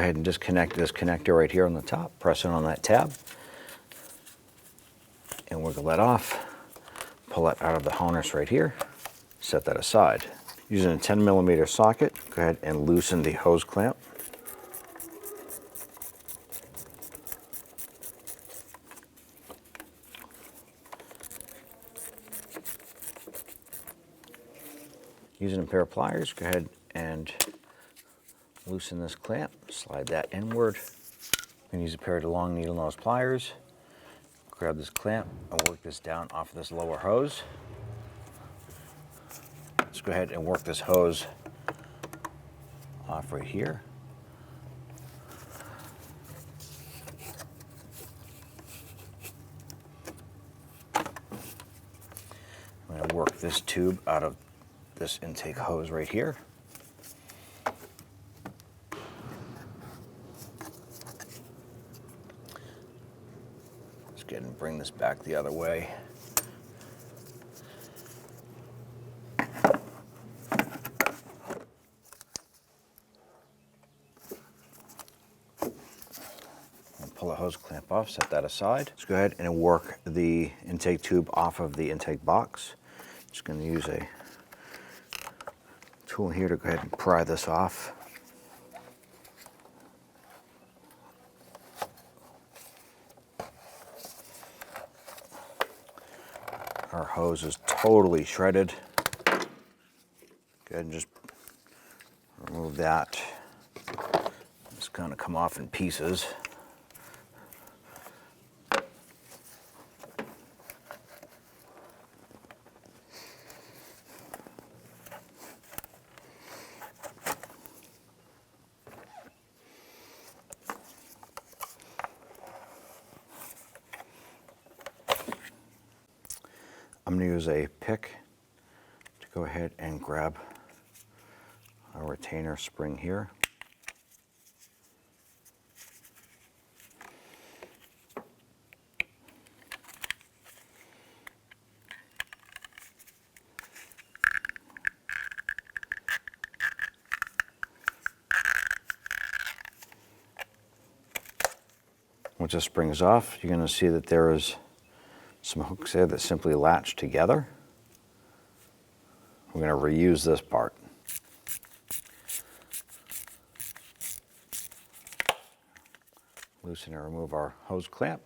ahead and disconnect this connector right here on the top, press in on that tab, and wiggle that off. Pull that out of the harness right here, set that aside. Using a 10mm socket, go ahead and loosen the hose clamp. Using a pair of pliers, go ahead and loosen this clamp, slide that inward. And use a pair of long needle nose pliers. Grab this clamp and work this down off of this lower hose. Let's go ahead and work this hose off right here. I'm going to work this tube out of this intake hose right here. Let's go ahead and bring this back the other way. Pull the hose clamp off, set that aside. Let's go ahead and work the intake tube off of the intake box. Just going to use a tool here to go ahead and pry this off. Our hose is totally shredded. Go ahead and just remove that. It's going to come off in pieces. I'm going to use a pick to go ahead and grab a retainer spring here. Once this spring's off, you're going to see that there is some hooks there that simply latch together. We're going to reuse this part. Loosen and remove our hose clamp.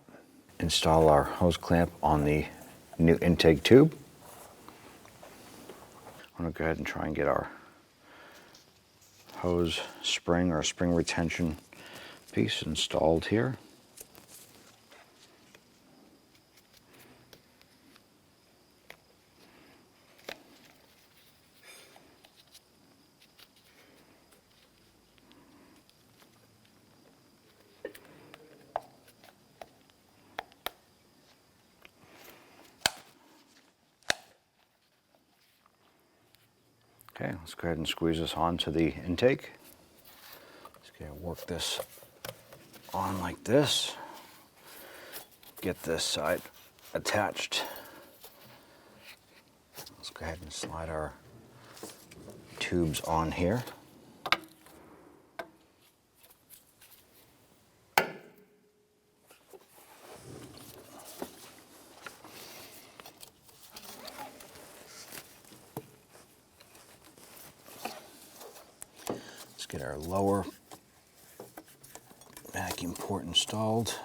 Install our hose clamp on the new intake tube. I'm going to go ahead and try and get our hose spring or spring retention piece installed here. Okay, let's go ahead and squeeze this onto the intake. Let's go ahead and work this on like this. Get this side attached. Let's go ahead and slide our tubes on here. Get our lower vacuum port installed.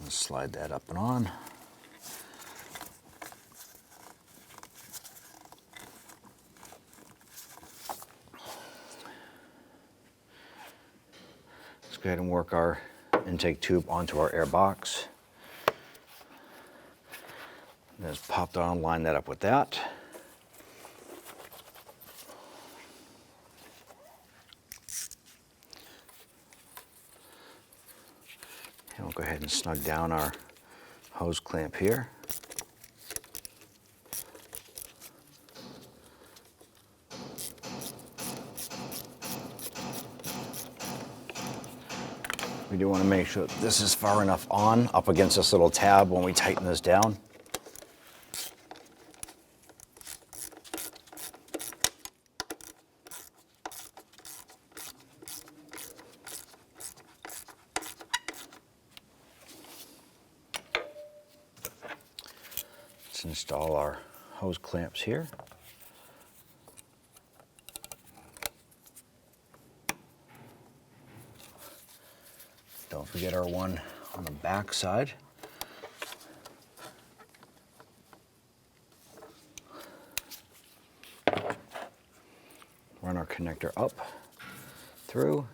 Let's slide that up and on. Let's go ahead and work our intake tube onto our air box. Just pop that on, line that up with that. And we'll go ahead and snug down our hose clamp here. We do want to make sure that this is far enough on up against this little tab when we tighten this down. Let's install our hose clamps here. Don't forget our one on the back side. Run our connector up, through,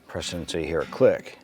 press it until you hear it click.